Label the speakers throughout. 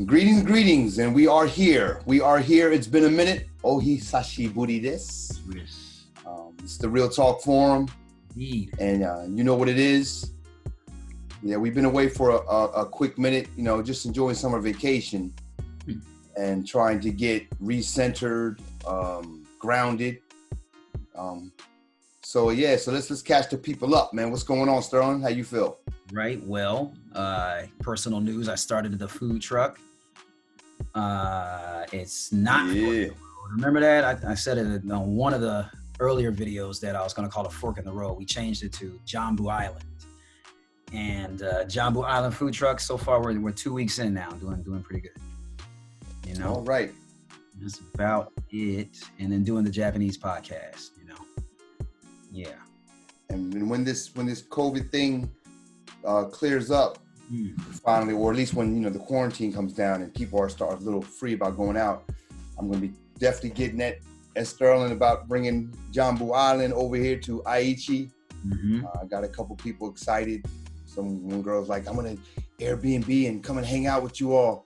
Speaker 1: Greetings, and we are here. It's been a minute. Ohi sashiburi desu.
Speaker 2: Yes.
Speaker 1: It's the Real Talk Forum.
Speaker 2: Indeed.
Speaker 1: And you know what it is. Yeah, we've been away for a quick minute, just enjoying summer vacation and trying to get recentered, grounded. So let's catch the people up, man. What's going on, Sterling? How you feel?
Speaker 2: Right. Well, personal news. I started the food truck. It's not.
Speaker 1: Yeah.
Speaker 2: Remember that? I said it on one of the earlier videos that I was going to call a fork in the road. We changed it to Jambu Island. And Jambu Island food truck. So far, we're 2 weeks in now, doing pretty good.
Speaker 1: All right.
Speaker 2: That's about it. And then doing the Japanese podcast. Yeah.
Speaker 1: And when this COVID thing clears up finally, or at least when the quarantine comes down and people are a little free about going out, I'm going to be definitely getting that Sterling about bringing Jambu Island over here to Aichi. I got a couple people excited. One girl's like, I'm going to Airbnb and come and hang out with you all.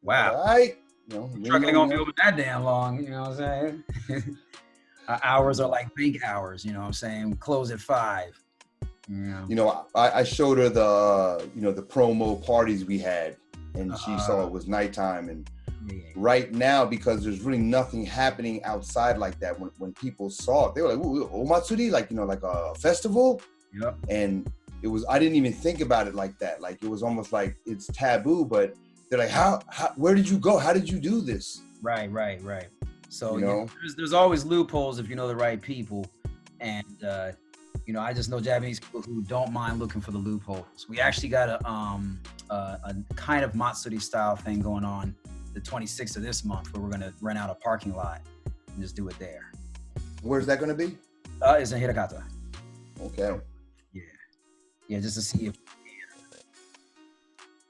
Speaker 2: Wow.
Speaker 1: All right.
Speaker 2: Truck ain't gonna be open that damn long, you know what I'm saying? Hours are like bank hours, you know what I'm saying? Close at 5. Yeah.
Speaker 1: I showed her the the promo parties we had, and she saw it was nighttime. And right now, because there's really nothing happening outside like that, when people saw it, they were like, "Ooh, omatsuri," like a festival.
Speaker 2: Yep.
Speaker 1: And I didn't even think about it like that. Like it was almost like it's taboo, but they're like, how where did you go? How did you do this?
Speaker 2: Right. So there's always loopholes if you know the right people, and I just know Japanese people who don't mind looking for the loopholes. We actually got a kind of Matsuri style thing going on the 26th of this month, where we're gonna rent out a parking lot and just do it there.
Speaker 1: Where's that gonna be?
Speaker 2: It's in Hirakata.
Speaker 1: Okay.
Speaker 2: Yeah, just to see if.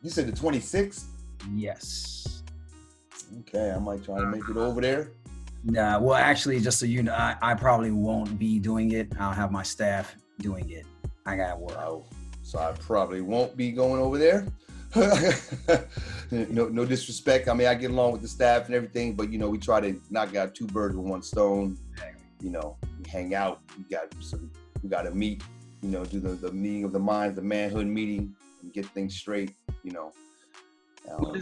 Speaker 1: You said the 26th?
Speaker 2: Yes.
Speaker 1: Okay, I might try to make it over there.
Speaker 2: Nah, well, actually, just so you know, I probably won't be doing it. I'll have my staff doing it. I got work.
Speaker 1: Oh, so I probably won't be going over there. No disrespect. I mean, I get along with the staff and everything, but we try to knock out 2 birds with 1 stone. We hang out. We got to meet. Do the meeting of the minds, the manhood meeting, and get things straight.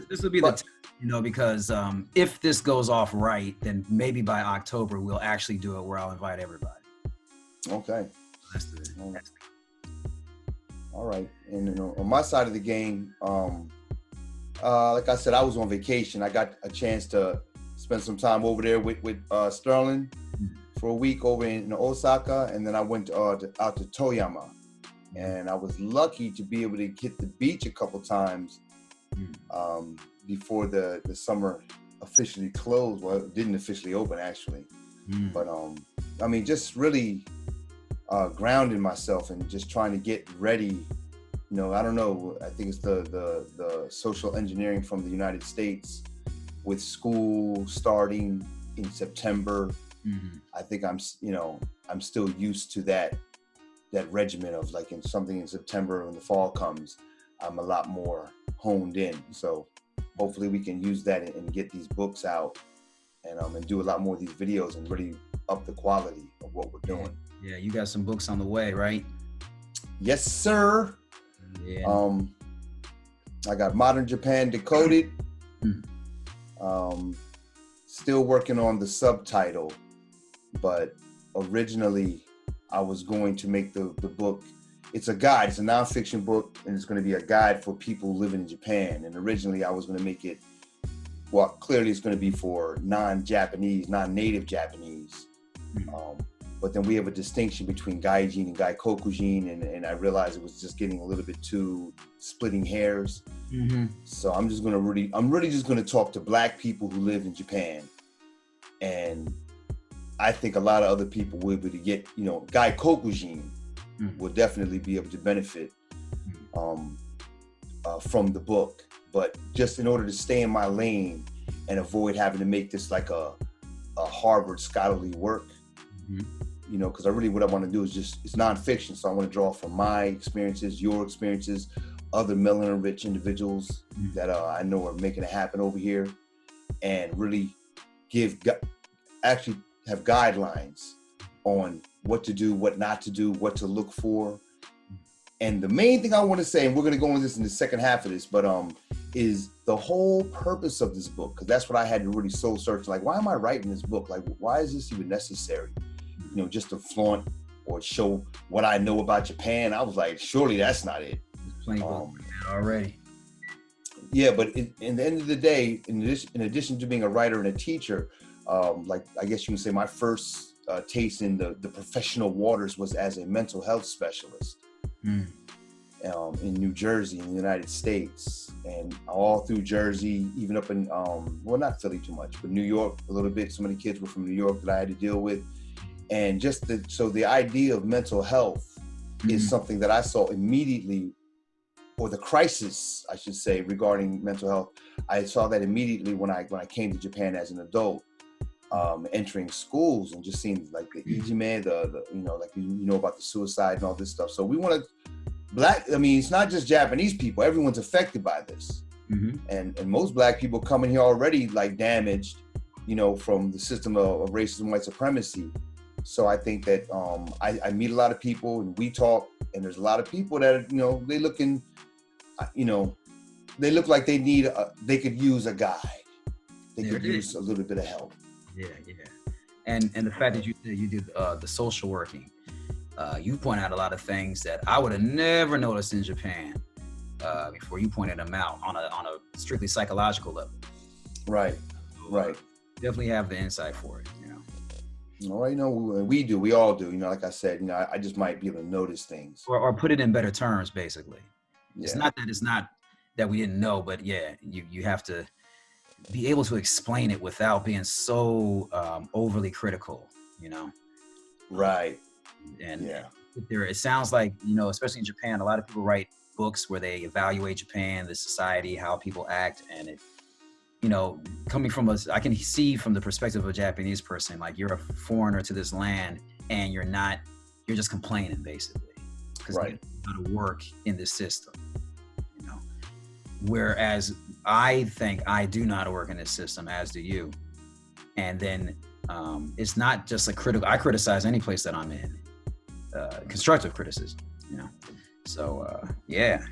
Speaker 2: This will be the time, because if this goes off right, then maybe by October we'll actually do it where I'll invite everybody.
Speaker 1: Okay.
Speaker 2: That's the
Speaker 1: all right. And on my side of the game, like I said, I was on vacation. I got a chance to spend some time over there with Sterling for a week over in Osaka, and then I went out to Toyama, and I was lucky to be able to hit the beach a couple times before the summer officially closed. Well, it didn't officially open actually, but I mean, just really grounding myself and just trying to get ready. I don't know. I think it's the social engineering from the United States with school starting in September. I think I'm still used to that regimen of like something in September when the fall comes, I'm a lot more honed in. So hopefully we can use that and get these books out and do a lot more of these videos and really up the quality of what we're doing.
Speaker 2: Yeah, you got some books on the way, right?
Speaker 1: Yes, sir.
Speaker 2: Yeah.
Speaker 1: I got Modern Japan Decoded. Still working on the subtitle, but originally I was going to make the book. It's a guide. It's a nonfiction book, and it's going to be a guide for people living in Japan. And originally I was going to make it, well, clearly it's going to be for non-Japanese, non-native Japanese. But then we have a distinction between gaijin and gaikokujin, and I realized it was just getting a little bit too splitting hairs. So I'm really just going to talk to Black people who live in Japan. And I think a lot of other people will be able to get, gaikokujin will definitely be able to benefit from the book. But just in order to stay in my lane and avoid having to make this like a Harvard scholarly work, because what I want to do is it's nonfiction. So I want to draw from my experiences, your experiences, other melanin-rich individuals that I know are making it happen over here, and really actually have guidelines on what to do, what not to do, what to look for. And the main thing I want to say, and we're going to go into this in the second half of this, but is the whole purpose of this book, because that's what I had to really soul search. Like, why am I writing this book? Like, why is this even necessary? You know, just to flaunt or show what I know about Japan. I was like, surely that's not it.
Speaker 2: Already.
Speaker 1: Yeah, but in the end of the day, in addition to being a writer and a teacher, like I guess you can say my first taste in the professional waters was as a mental health specialist in New Jersey, in the United States, and all through Jersey, even up in, well, not Philly too much, but New York a little bit. So many kids were from New York that I had to deal with. And just so the idea of mental health is something that I saw immediately, or the crisis, I should say, regarding mental health. I saw that immediately when I came to Japan as an adult, entering schools and just seeing like the ijime, the you know, like you know about the suicide and all this stuff. So we want to it's not just Japanese people, everyone's affected by this. And most Black people coming here already like damaged, you know, from the system of racism, white supremacy. So I think that I meet a lot of people and we talk, and there's a lot of people that, you know, they look like they could use a guide. They could use a little bit of help.
Speaker 2: Yeah. And the fact that you did the social working, you point out a lot of things that I would have never noticed in Japan before you pointed them out on a strictly psychological level.
Speaker 1: Right.
Speaker 2: Definitely have the insight for it, you know.
Speaker 1: All right, we all do, you know, like I said, you know, I just might be able to notice things.
Speaker 2: Or put it in better terms, basically.
Speaker 1: Yeah.
Speaker 2: It's not that we didn't know, but yeah, you have to be able to explain it without being so overly critical, you know.
Speaker 1: Right.
Speaker 2: And it sounds like, you know, especially in Japan, a lot of people write books where they evaluate Japan, the society, how people act, and it, you know, coming from I can see from the perspective of a Japanese person, like you're a foreigner to this land and you're just complaining basically. Because you know how to work in this system, you know. Whereas I think I do know how to work in this system, as do you. And then it's not just I criticize any place that I'm in. Constructive criticism, you know. So yeah.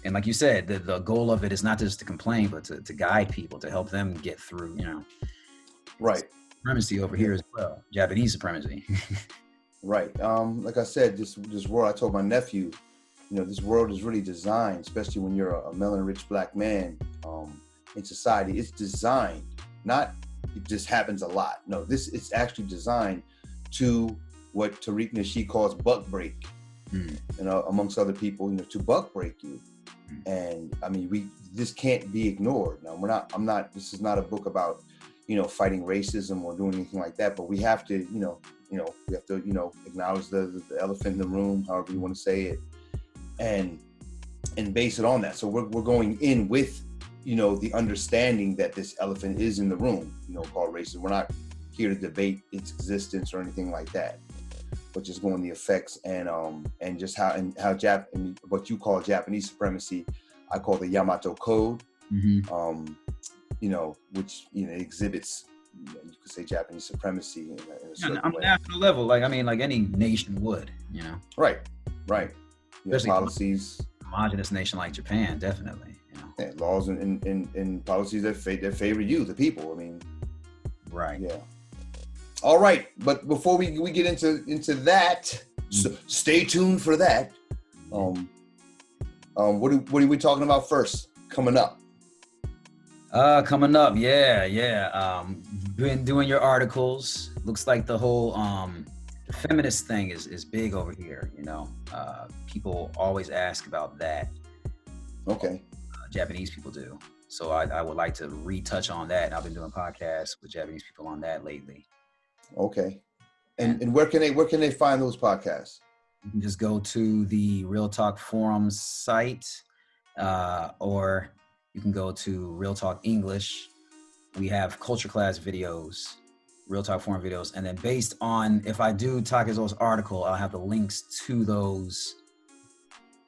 Speaker 2: And like you said, the goal of it is not just to complain, but to guide people, to help them get through, you know.
Speaker 1: Right.
Speaker 2: Supremacy over here as well, Japanese supremacy.
Speaker 1: Right. Like I said, this world, I told my nephew, you know, this world is really designed, especially when you're a melanin-rich Black man in society, it's designed, not it just happens a lot. No, it's actually designed to what Tariq Nasheed calls buck break, you know, amongst other people, you know, to buck break you. And I mean, this can't be ignored. Now, this is not a book about, you know, fighting racism or doing anything like that, but we have to, we have to acknowledge the elephant in the room, however you want to say it, and base it on that. So we're going in with, you know, the understanding that this elephant is in the room, you know, called racism. We're not here to debate its existence or anything like that, but just going the effects and just how what you call Japanese supremacy, I call the Yamato Code, you know, which, you know, exhibits, you could say, Japanese supremacy in a certain
Speaker 2: on a national level, like any nation would, you know. Right.
Speaker 1: Especially policies.
Speaker 2: Homogenous nation like Japan, definitely, you know.
Speaker 1: Yeah, laws and policies that favor you, the people. I mean.
Speaker 2: Right.
Speaker 1: Yeah. All right, but before we get into that, so stay tuned for that. What are we talking about first? Coming up,
Speaker 2: yeah. Been doing your articles. Looks like the whole feminist thing is big over here. You know, people always ask about that.
Speaker 1: Okay.
Speaker 2: Japanese people do. So I would like to retouch on that. I've been doing podcasts with Japanese people on that lately.
Speaker 1: Okay. And where can they find those podcasts?
Speaker 2: You can just go to the Real Talk Forums site, or you can go to Real Talk English. We have culture class videos, Real Talk Forum videos, and then based on if I do Takezo's article, I'll have the links to those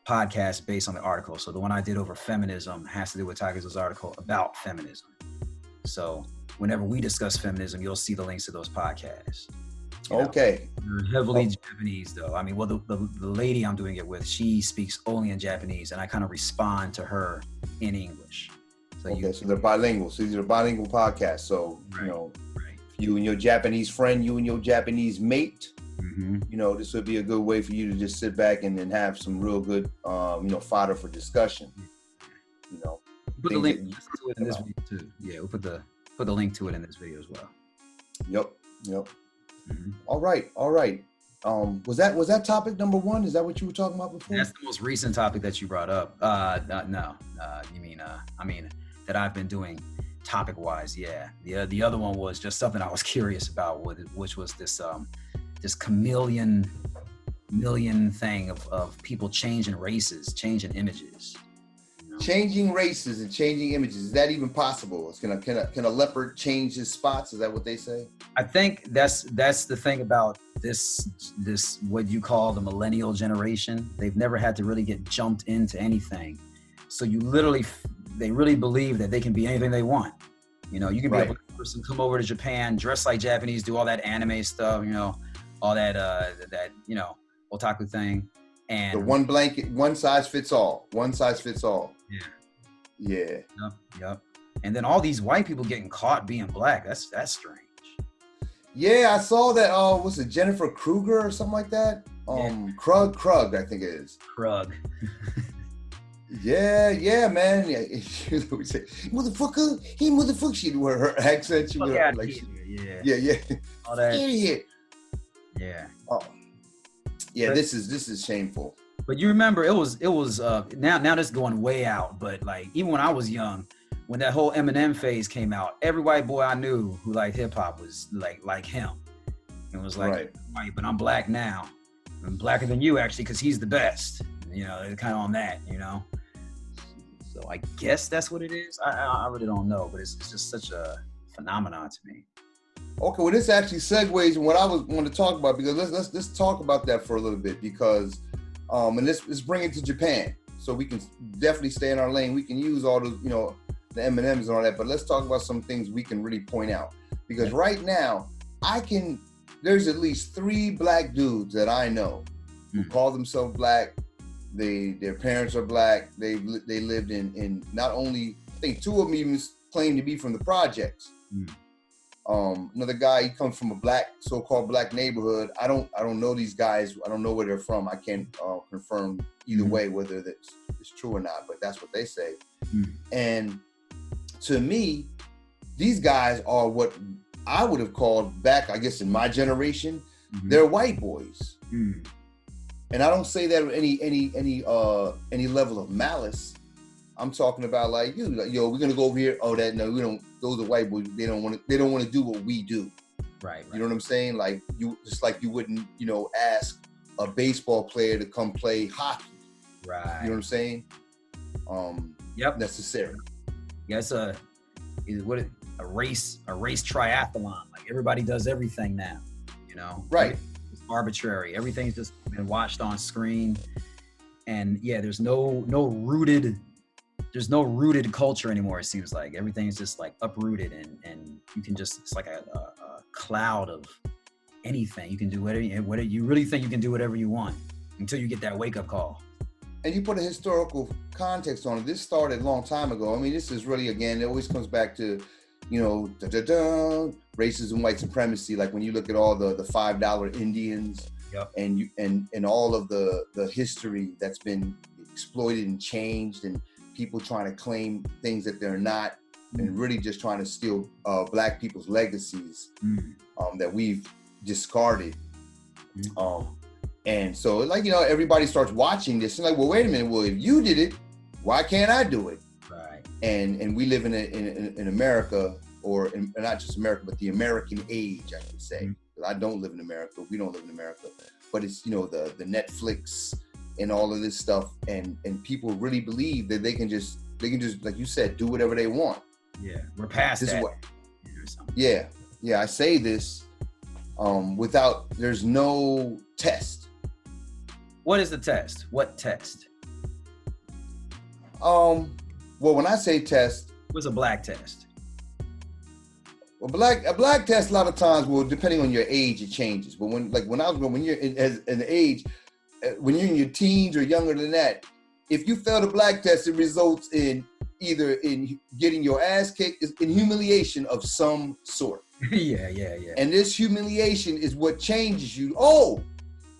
Speaker 2: podcast based on the article. So the one I did over feminism has to do with Tiger's article about feminism. So whenever we discuss feminism, you'll see the links to those podcasts.
Speaker 1: Okay.
Speaker 2: They're heavily Japanese, though. I mean, well, the lady I'm doing it with, she speaks only in Japanese, and I kind of respond to her in English. So
Speaker 1: so they're bilingual. So these are bilingual podcasts. So, you and your Japanese friend, you and your Japanese mate, this would be a good way for you to just sit back and then have some real good, fodder for discussion.
Speaker 2: Put the link to it in this video too. Yeah, we'll put the link to it in this video as well.
Speaker 1: Yep. All right. Was that topic number 1? Is that what you were talking about before?
Speaker 2: That's the most recent topic that you brought up. No. You mean, that I've been doing topic wise. Yeah. The other one was just something I was curious about, which was this chameleon thing of people changing races, changing images.
Speaker 1: Changing races and changing images. Is that even possible? Can a leopard change his spots? Is that what they say?
Speaker 2: I think that's the thing about this what you call the millennial generation. They've never had to really get jumped into anything. So they really believe that they can be anything they want. You can be a person, come over to Japan, dress like Japanese, do all that anime stuff, all that otaku thing. And
Speaker 1: the one blanket, one size fits all. Yeah.
Speaker 2: Yep. And then all these white people getting caught being black. That's strange.
Speaker 1: Yeah, I saw that. Was it Jennifer Kruger or something like that? Krug, I think it is.
Speaker 2: Krug.
Speaker 1: Yeah, man. Yeah, we say, motherfucker. She do her accent. She would like, yeah.
Speaker 2: All that.
Speaker 1: Idiot.
Speaker 2: Yeah.
Speaker 1: Yeah, but this is shameful.
Speaker 2: But you remember it was now this is going way out, but like even when I was young, when that whole Eminem phase came out, every white boy I knew who liked hip hop was like him. It was like, white, but I'm black now. I'm blacker than you actually because he's the best. It's kind of on that, So I guess that's what it is. I really don't know, but it's just such a phenomenon to me.
Speaker 1: Okay, well, this actually segues in what I want to talk about, because let's talk about that for a little bit, because and let's bring it to Japan, so we can definitely stay in our lane. We can use all the the M&Ms and all that, but let's talk about some things we can really point out, because right now there's at least 3 black dudes that I know who call themselves black. Their parents are black. They lived in not only, I think 2 of them even claim to be from the projects. Another guy, he comes from a so-called black neighborhood. I don't know these guys. I don't know where they're from. I can't confirm either way whether it's true or not, but that's what they say. And to me, these guys are what I would have called back, I guess, in my generation, they're white boys. And I don't say that with any level of malice. I'm talking about like, we're gonna go over here. Oh, we don't. Those are white boys. They don't want to do what we do.
Speaker 2: Right.
Speaker 1: You know what I'm saying? Like you wouldn't, ask a baseball player to come play hockey.
Speaker 2: Right.
Speaker 1: You know what I'm saying?
Speaker 2: Yep.
Speaker 1: Necessary.
Speaker 2: Yeah, it's a race triathlon. Like everybody does everything now.
Speaker 1: Right.
Speaker 2: It's arbitrary. Everything's just been watched on screen, and there's no rooted culture anymore. It seems like everything's just like uprooted, and you can just, it's like a cloud of anything. You can do whatever you really think you can do whatever you want until you get that wake up call.
Speaker 1: And you put a historical context on it. This started a long time ago. I mean, this is really, again, it always comes back to, racism, white supremacy. Like when you look at all the $5 Indians, and all of the history that's been exploited and changed, and people trying to claim things that they're not, and really just trying to steal black people's legacies that we've discarded. And so, like, everybody starts watching this and like, well, wait a minute. Well, if you did it, why can't I do it?
Speaker 2: Right. And
Speaker 1: we live in America, or not just America, but the American age, I should say. I don't live in America. We don't live in America. But it's, the Netflix and all of this stuff, and people really believe that they can just, like you said, do whatever they want.
Speaker 2: Yeah, we're past
Speaker 1: this
Speaker 2: that.
Speaker 1: Yeah. I say this there's no test.
Speaker 2: What is the test? What test?
Speaker 1: Well, when I say test,
Speaker 2: what's a black test?
Speaker 1: Well, a black test a lot of times, well, depending on your age, it changes. But when I was when you're as an age, when you're in your teens or younger than that, if you fail the black test, it results in either in getting your ass kicked, in humiliation of some sort.
Speaker 2: Yeah.
Speaker 1: And this humiliation is what changes you,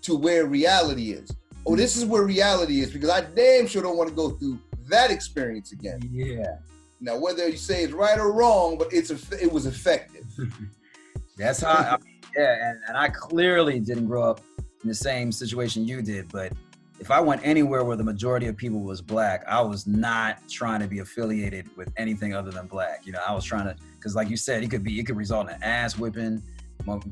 Speaker 1: to where reality is. Oh, this is where reality is, because I damn sure don't want to go through that experience again.
Speaker 2: Yeah.
Speaker 1: Now, whether you say it's right or wrong, but it was effective.
Speaker 2: That's how, and I clearly didn't grow up in the same situation you did, but if I went anywhere where the majority of people was black, I was not trying to be affiliated with anything other than black. You know, I was trying to, because like you said, it could result in an ass whipping,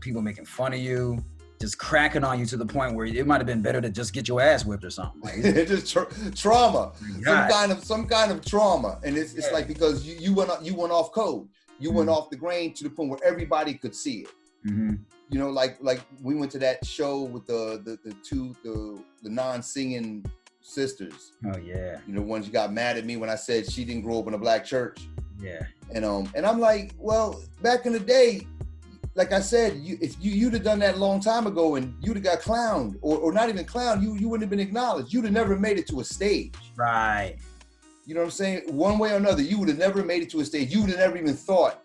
Speaker 2: people making fun of you, just cracking on you to the point where it might have been better to just get your ass whipped or something. Like,
Speaker 1: just trauma, some kind of trauma, and it's like because you went off code, you went off the grain to the point where everybody could see it.
Speaker 2: Mm-hmm.
Speaker 1: You know, like we went to that show with the non-singing sisters.
Speaker 2: Oh yeah.
Speaker 1: You know, ones you got mad at me when I said she didn't grow up in a black church.
Speaker 2: Yeah.
Speaker 1: And I'm like, well, back in the day, like I said, if you'd have done that a long time ago and you'd have got clowned, or not even clowned, you wouldn't have been acknowledged. You'd have never made it to a stage.
Speaker 2: Right.
Speaker 1: You know what I'm saying? One way or another, you would have never made it to a stage. You would have never even thought,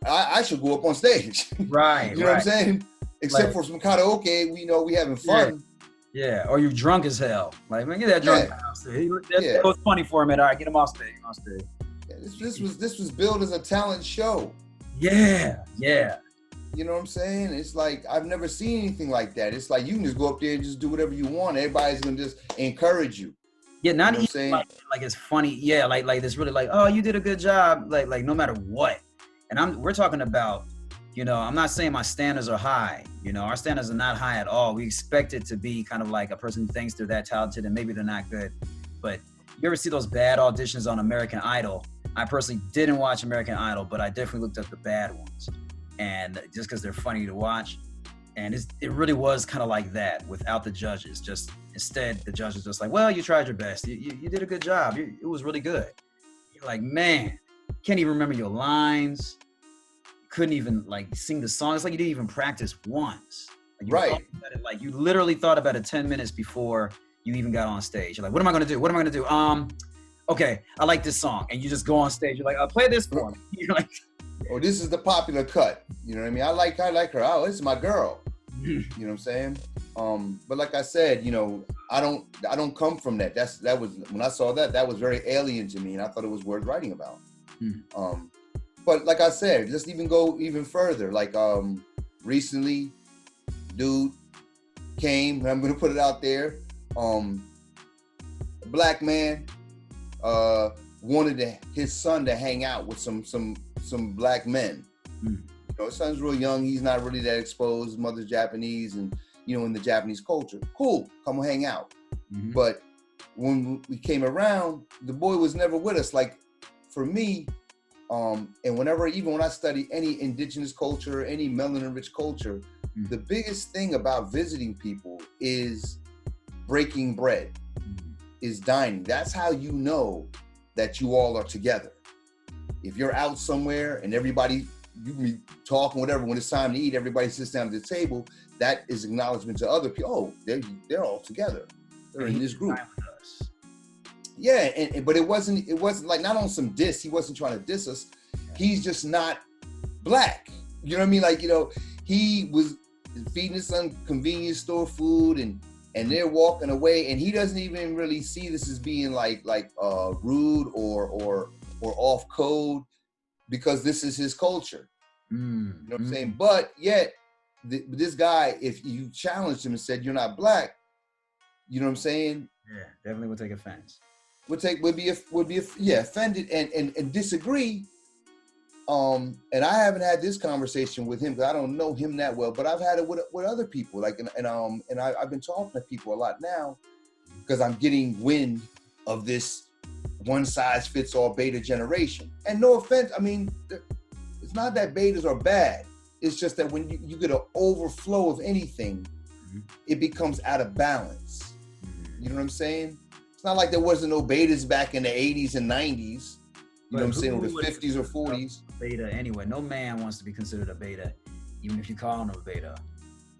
Speaker 1: I should go up on stage.
Speaker 2: Right.
Speaker 1: You know what I'm saying? Except for some karaoke, we having fun.
Speaker 2: Yeah. Or you drunk as hell. Like, man, get that drunk guy off stage. That was funny for him. All right, get him off stage.
Speaker 1: Yeah, this was billed as a talent show.
Speaker 2: Yeah.
Speaker 1: You know what I'm saying? It's like, I've never seen anything like that. It's like, you can just go up there and just do whatever you want. Everybody's going to just encourage you.
Speaker 2: Yeah, not even like it's funny. Yeah, like it's really like, oh, you did a good job. Like no matter what. And we're talking about, you know, I'm not saying my standards are high. You know, our standards are not high at all. We expect it to be kind of like a person who thinks they're that talented and maybe they're not good. But you ever see those bad auditions on American Idol? I personally didn't watch American Idol, but I definitely looked up the bad ones. And just because they're funny to watch. And it really was kind of like that without the judges. Just instead, the judges just like, well, you tried your best. You did a good job. It was really good. You're like, man, can't even remember your lines. Couldn't even like sing the song. It's like you didn't even practice once. Like, you literally thought about it 10 minutes before you even got on stage. You're like, what am I going to do? What am I going to do? Okay, I like this song. And you just go on stage. You're like, play this for me. You're like,
Speaker 1: oh, this is the popular cut. You know what I mean? I like her. Oh, this is my girl. You know what I'm saying? But like I said, you know, I don't come from that. That was when I saw that was very alien to me, and I thought it was worth writing about. But like I said, let's even go even further. Like recently, dude came, and I'm gonna put it out there. A black man wanted his son to hang out with some black men. You know, his son's real young. He's not really that exposed. His mother's Japanese, and you know, in the Japanese culture, cool, come hang out. But when we came around, the boy was never with us. Like for me, and even when I study any indigenous culture, any melanin-rich culture, the biggest thing about visiting people is breaking bread, is dining. That's how you know that you all are together. If you're out somewhere and everybody, you can be talking, whatever, when it's time to eat, everybody sits down at the table, that is acknowledgement to other people. Oh, they're all together. They're in this group. Yeah, but it wasn't like, not on some diss. He wasn't trying to diss us. He's just not black. You know what I mean? Like, you know, he was feeding his son convenience store food, and they're walking away, and he doesn't even really see this as being like rude or off code, because this is his culture. You know what I'm saying? But yet, this guy, if you challenged him and said you're not black, you know what I'm saying?
Speaker 2: Yeah, definitely would take offense.
Speaker 1: Would be offended and disagree. And I haven't had this conversation with him because I don't know him that well, but I've had it with other people. Like, and I've been talking to people a lot now because I'm getting wind of this one size fits all beta generation. And no offense, I mean, it's not that betas are bad. It's just that when you get an overflow of anything, it becomes out of balance. You know what I'm saying? It's not like there wasn't no betas back in the 80s and 90s. You know what I'm saying? Or the 50s or 40s.
Speaker 2: Beta anyway. No man wants to be considered a beta, even if you call him a beta.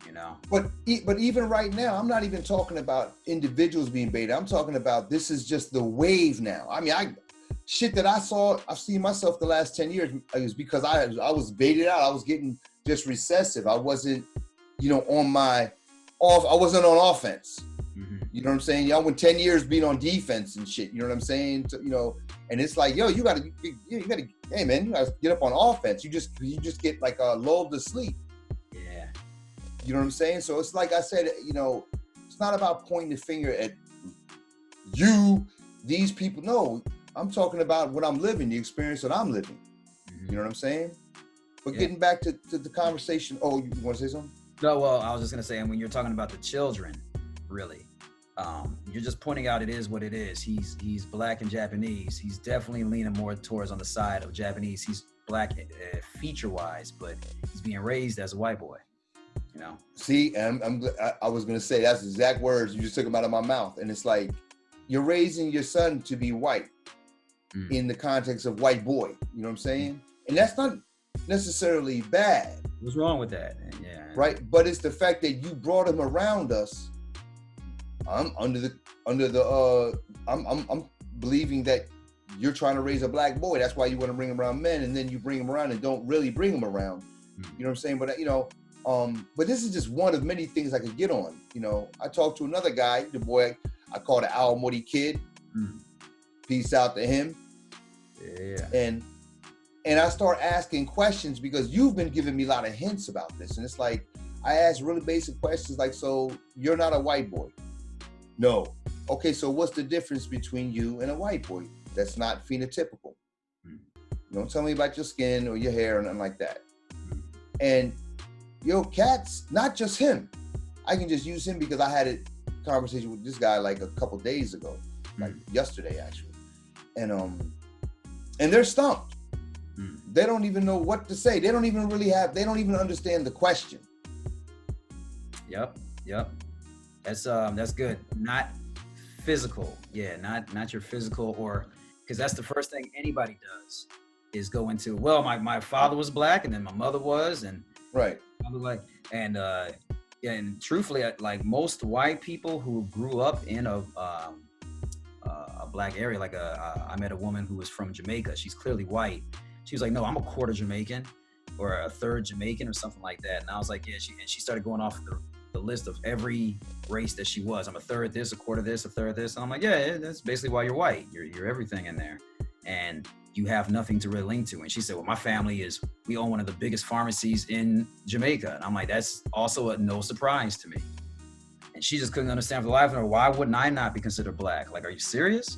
Speaker 2: You know.
Speaker 1: But even right now, I'm not even talking about individuals being beta. I'm talking about this is just the wave now. I mean, shit that I've seen myself the last 10 years is because I was baited out. I was getting just recessive. I wasn't, you know, I wasn't on offense. You know what I'm saying? Y'all went 10 years being on defense and shit. You know what I'm saying? So, you know, and it's like, yo, you gotta, hey man, you gotta get up on offense. You just get like lulled to sleep.
Speaker 2: Yeah.
Speaker 1: You know what I'm saying? So it's like I said, you know, it's not about pointing the finger at you, these people. No, I'm talking about what I'm living, the experience that I'm living. You know what I'm saying? But getting back to the conversation. Oh, you want to say something?
Speaker 2: No, well, I was just gonna say, and when you're talking about the children, really. You're just pointing out it is what it is. He's black and Japanese. He's definitely leaning more towards on the side of Japanese. He's black feature-wise, but he's being raised as a white boy. You know. See,
Speaker 1: and I was gonna say that's the exact words you just took them out of my mouth, and it's like you're raising your son to be white in the context of white boy. You know what I'm saying? And that's not necessarily bad.
Speaker 2: What's wrong with that? Yeah.
Speaker 1: Right, but it's the fact that you brought him around us. I'm believing that you're trying to raise a black boy. That's why you want to bring him around men, and then you bring him around and don't really bring him around. You know what I'm saying? But you know, but this is just one of many things I could get on. You know, I talked to another guy, the boy I call the Aomori Kid. Peace out to him.
Speaker 2: Yeah.
Speaker 1: And I start asking questions because you've been giving me a lot of hints about this, and it's like I ask really basic questions like, so you're not a white boy? No. Okay, so what's the difference between you and a white boy that's not phenotypical? Don't tell me about your skin or your hair or nothing like that. And yo, Cat's not just him. I can just use him because I had a conversation with this guy like a couple days ago, like yesterday actually. And they're stumped. They don't even know what to say. They don't even understand the question.
Speaker 2: Yep. That's good. Not physical. Yeah, not your physical, or because that's the first thing anybody does is go into, well, my father was black and then my mother was, and
Speaker 1: right.
Speaker 2: Like, and truthfully, like most white people who grew up in a black area, like I met a woman who was from Jamaica. She's clearly white. She was like, no, I'm a quarter Jamaican or a third Jamaican or something like that. And I was like, yeah. She started going off the list of every race that she was. I'm a third this, a quarter this, a third this. And I'm like, yeah, that's basically why you're white. You're everything in there. And you have nothing to really link to. And she said, well, my family we own one of the biggest pharmacies in Jamaica. And I'm like, that's also no surprise to me. And she just couldn't understand for the life of her, why wouldn't I not be considered black? Like, are you serious?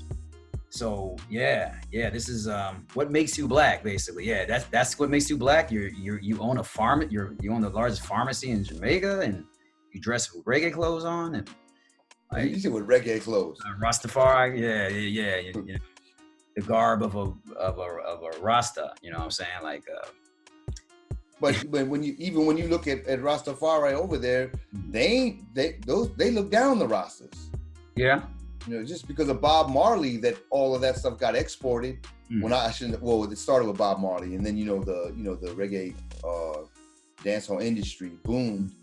Speaker 2: So yeah, this is what makes you black, basically. Yeah, that's what makes you black. You own a farm. You own the largest pharmacy in Jamaica, and you dress with reggae clothes on, and
Speaker 1: like, you said with reggae clothes.
Speaker 2: Rastafari, yeah. The garb of a Rasta. You know what I'm saying? Like.
Speaker 1: But when you look at Rastafari over there, they look down the Rastas.
Speaker 2: Yeah.
Speaker 1: You know, just because of Bob Marley, that all of that stuff got exported. It started with Bob Marley, and then the reggae dancehall industry boomed,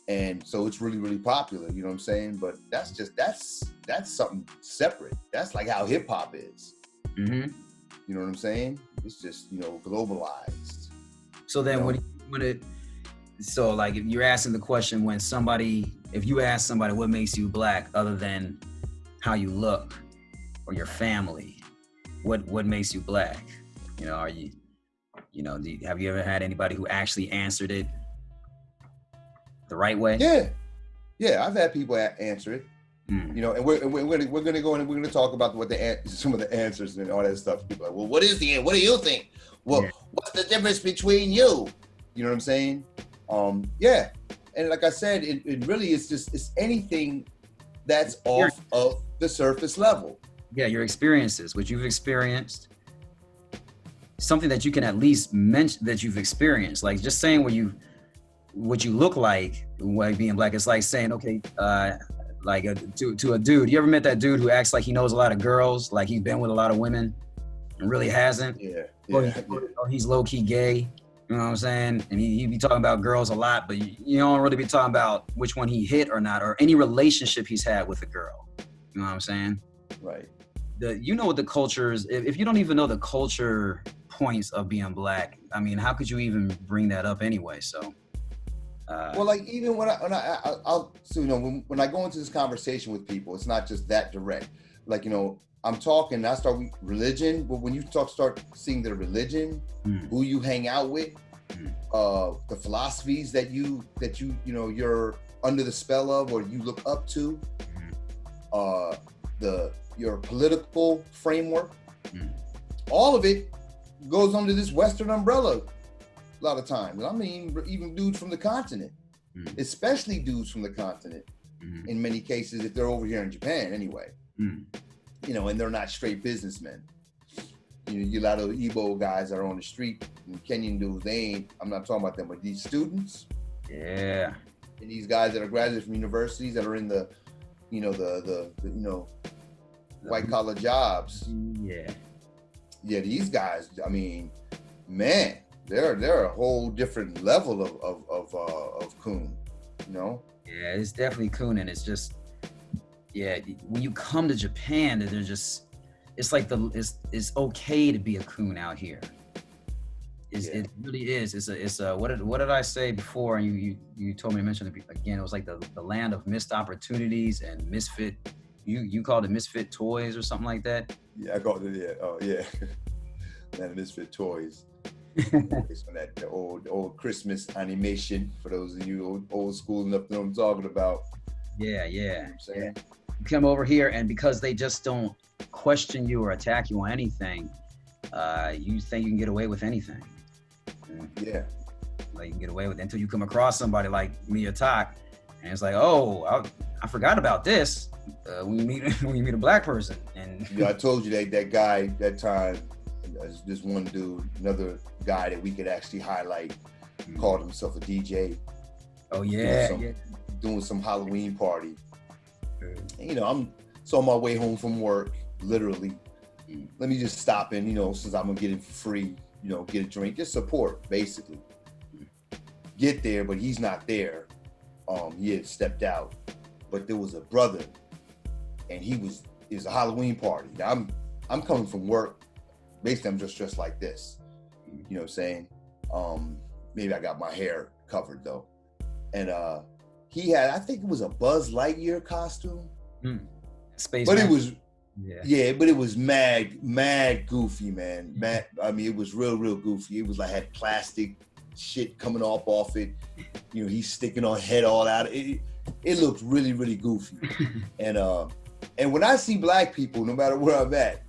Speaker 1: and so it's really, really popular. You know what I'm saying? But that's something separate. That's like how hip hop is. You know what I'm saying? It's just globalized.
Speaker 2: So then like if you're asking the question if you ask somebody what makes you black other than how you look or your family, what makes you black? You know, have you ever had anybody who actually answered it the right way?
Speaker 1: Yeah, I've had people answer it. And we're gonna go and we're gonna talk about some of the answers and all that stuff. People are like, well, what do you think? Well, what's the difference between you? You know what I'm saying? Yeah. And like I said, it really is it's anything that's off of the surface level.
Speaker 2: Yeah, your experiences, what you've experienced, something that you can at least mention that you've experienced. Like just saying what you look like being black. It's like saying, okay, like to a dude. You ever met that dude who acts like he knows a lot of girls, like he's been with a lot of women and really hasn't? Or he's low-key gay, you know what I'm saying? And he be talking about girls a lot, but you don't really be talking about which one he hit or not, or any relationship he's had with a girl. You know what I'm saying?
Speaker 1: Right.
Speaker 2: You know what the culture is. If you don't even know the culture points of being black, I mean, how could you even bring that up anyway? So
Speaker 1: well, like even when I'll so you know when I go into this conversation with people, it's not just that direct. Like, you know, I'm talking, I start with religion, but when you start seeing the religion, who you hang out with, the philosophies that you know you're under the spell of or you look up to, your political framework, all of it goes under this Western umbrella a lot of times. I mean, even dudes from the continent, especially dudes from the continent, in many cases, if they're over here in Japan anyway, you know, and they're not straight businessmen. You know, you a lot of Igbo guys that are on the street, and Kenyan dudes, I'm not talking about them, but these students,
Speaker 2: and
Speaker 1: these guys that are graduates from universities that are in the, you know, the white collar jobs. These guys, I mean, man, they're a whole different level of coon, you know?
Speaker 2: Yeah, it's definitely coon, and it's just, when you come to Japan, they're just, it's like it's okay to be a coon out here. It really is. It's a what did I say before? And you told me to mention it again. It was like the land of missed opportunities and misfit. You called it misfit toys or something like that.
Speaker 1: Yeah, I called it. Yeah. Oh yeah, land of misfit toys. It's on that the old Christmas animation for those of you old school enough to know what I'm talking about.
Speaker 2: Yeah. You know what I'm saying? You come over here, and because they just don't question you or attack you on anything, you think you can get away with anything.
Speaker 1: Yeah.
Speaker 2: Like you can get away with it until you come across somebody like me or Tak, and it's like, oh, I forgot about this. When you meet a black person, and
Speaker 1: I told you that guy that time. This one dude, another guy that we could actually highlight, called himself a DJ.
Speaker 2: Oh yeah,
Speaker 1: doing some Halloween party. And, you know, I'm on my way home from work, literally. Let me just stop in, you know, since I'm gonna get it for free, you know, get a drink, just support, basically. Get there, but he's not there. He had stepped out, but there was a brother, and it was a Halloween party. Now I'm coming from work. Basically, I'm just dressed like this, you know what I'm saying? Maybe I got my hair covered though. And he had, I think it was a Buzz Lightyear costume.
Speaker 2: Space
Speaker 1: but
Speaker 2: man.
Speaker 1: It was, but it was mad goofy, man. I mean, it was real goofy. It was like, had plastic shit coming off it. You know, he's sticking on head all out. It looked really goofy. And when I see black people, no matter where I'm at,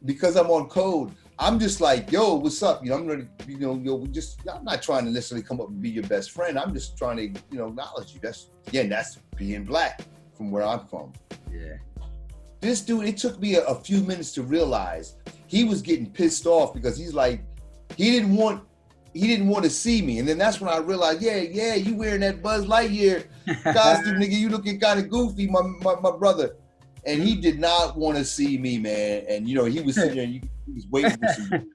Speaker 1: because I'm on code, I'm just like, yo, what's up? You know, I'm ready, you know, I'm not trying to necessarily come up and be your best friend. I'm just trying to, you know, acknowledge you. That's being black from where I'm from.
Speaker 2: Yeah.
Speaker 1: This dude, it took me a few minutes to realize he was getting pissed off because he's like, he didn't want to see me. And then that's when I realized, yeah, you wearing that Buzz Lightyear costume, nigga, you looking kind of goofy, my brother. And he did not want to see me, man. And, you know, he was sitting there, he was waiting for some.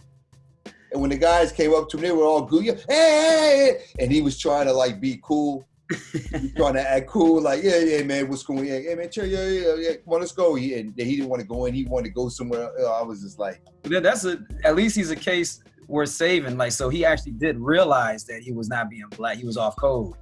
Speaker 1: And when the guys came up to me, they were all goofy. Hey! And he was trying to, like, be cool. He was trying to act cool, like, yeah, man, what's going on? Yeah, man, chill, yeah, come on, let's go. And he didn't want to go in. He wanted to go somewhere. I was just like.
Speaker 2: At least he's a case worth saving. Like, so he actually did realize that he was not being black. He was off code.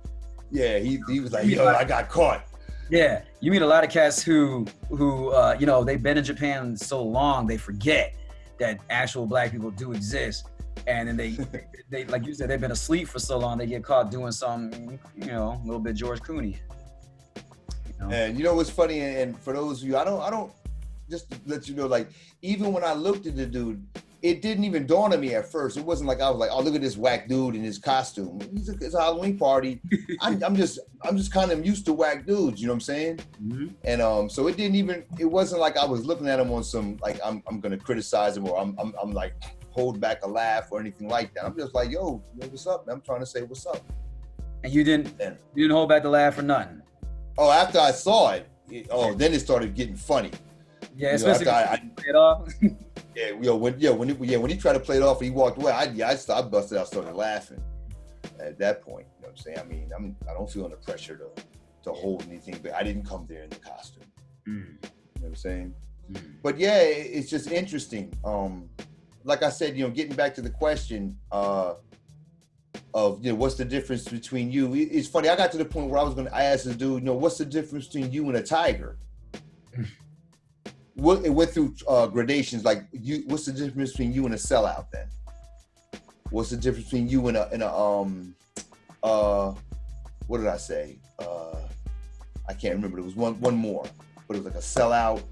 Speaker 1: Yeah, he was like, yo, I got caught.
Speaker 2: Yeah, you meet a lot of cats who you know, they've been in Japan so long they forget that actual black people do exist, and then they like you said, they've been asleep for so long they get caught doing something, you know, a little bit George Clooney. You know? And
Speaker 1: you know what's funny, and for those of you, I don't just to let you know, like even when I looked at the dude, it didn't even dawn on me at first. It wasn't like I was like, oh, look at this whack dude in his costume. It's a Halloween party. I'm just kind of used to whack dudes, you know what I'm saying? Mm-hmm. And so it wasn't like I was looking at him on some like I'm gonna criticize him or I'm like hold back a laugh or anything like that. I'm just like, yo, what's up, man? I'm trying to say what's up.
Speaker 2: And you didn't hold back the laugh or nothing.
Speaker 1: Oh, after I saw it, then it started getting funny.
Speaker 2: Yeah, especially when you play it off.
Speaker 1: When he tried to play it off and he walked away, I busted out, started laughing at that point. You know what I'm saying? I mean, I don't feel under pressure to hold anything, but I didn't come there in the costume. You know what I'm saying? But yeah, it's just interesting. Like I said, getting back to the question of what's the difference between you? It's funny. I got to the point where I asked this dude, what's the difference between you and a tiger? It went through gradations. Like, what's the difference between you and a sellout? Then, what's the difference between you and what did I say? I can't remember. It was one more, but it was like a sellout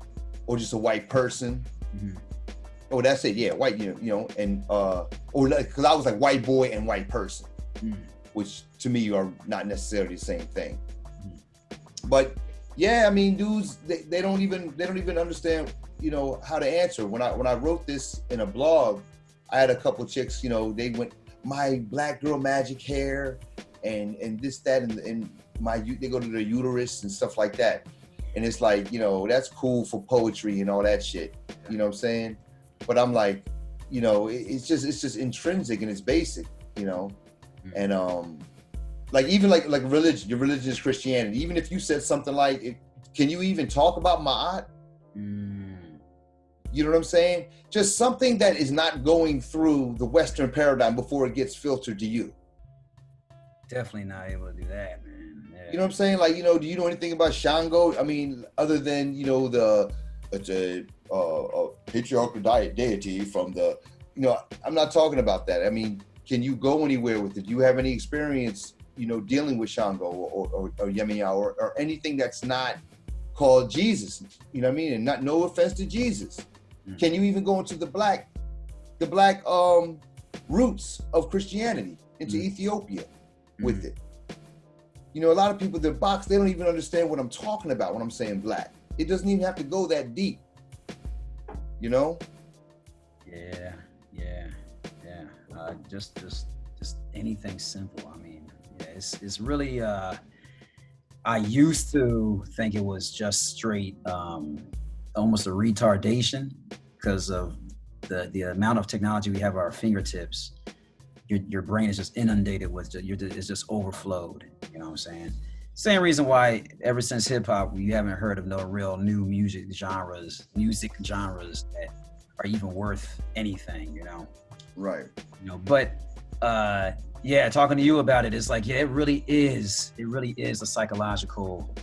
Speaker 1: or just a white person. Oh, that's it. Yeah, white. And or because I was like white boy and white person, which to me are not necessarily the same thing. But yeah, I mean, dudes, they don't even understand, how to answer. When I wrote this in a blog, I had a couple chicks, they went, my black girl magic hair, and this, that, and they go to their uterus and stuff like that. And it's like, that's cool for poetry and all that shit. You know what I'm saying? But I'm like, it's just intrinsic and it's basic, and like even like religion, your religion is Christianity. Even if you said something like, can you even talk about Ma'at? You know what I'm saying? Just something that is not going through the Western paradigm before it gets filtered to you.
Speaker 2: Definitely not able to do that, man. Yeah.
Speaker 1: You know what I'm saying? Like, do you know anything about Shango? I mean, other than, it's a patriarchal deity from the, I'm not talking about that. I mean, can you go anywhere with it? Do you have any experience, dealing with Shango or Yemiya or anything that's not called Jesus? You know what I mean? And no offense to Jesus. Can you even go into the black roots of Christianity, into Ethiopia with it? A lot of people that box, they don't even understand what I'm talking about when I'm saying black. It doesn't even have to go that deep.
Speaker 2: Yeah. Just anything simple. I mean, yeah, it's really. I used to think it was just straight, almost a retardation because of the amount of technology we have at our fingertips. Your brain is just inundated with it's just overflowed. You know what I'm saying? Same reason why ever since hip hop, we haven't heard of no real new music genres that are even worth anything.
Speaker 1: Right.
Speaker 2: But yeah, talking to you about it, it's like, yeah, it really is a psychological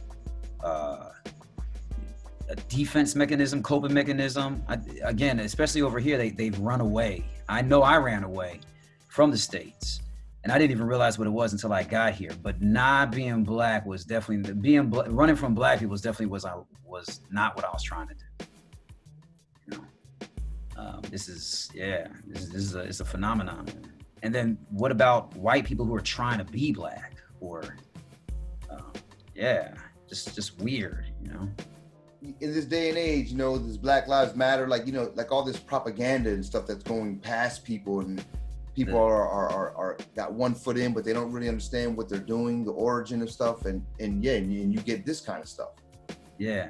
Speaker 2: a defense mechanism, coping mechanism. Again, especially over here, they've run away. I know I ran away from the States, and I didn't even realize what it was until I got here. But not being black was definitely running from black people was not what I was trying to do. This is a phenomenon. And then what about white people who are trying to be black or, just weird,
Speaker 1: In this day and age, this Black Lives Matter, like all this propaganda and stuff that's going past people, and people are got one foot in, but they don't really understand what they're doing, the origin of stuff, and you get this kind of stuff.
Speaker 2: Yeah.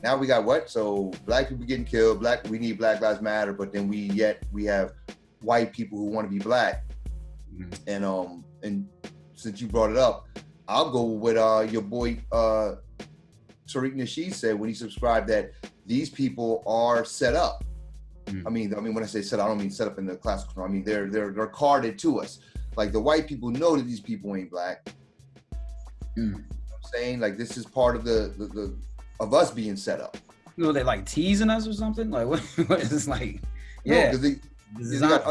Speaker 1: Now we got what? So black people getting killed. We need Black Lives Matter, but then we have white people who want to be black. And since you brought it up, I'll go with your boy Tariq Nasheed said when he subscribed that these people are set up. I mean, when I say set up, I don't mean set up in the classical. I mean they're carded to us. Like the white people know that these people ain't black. You know what I'm saying? Like this is part of the of us being set up.
Speaker 2: They like teasing us or something? Like what is this like?
Speaker 1: Yeah, because they got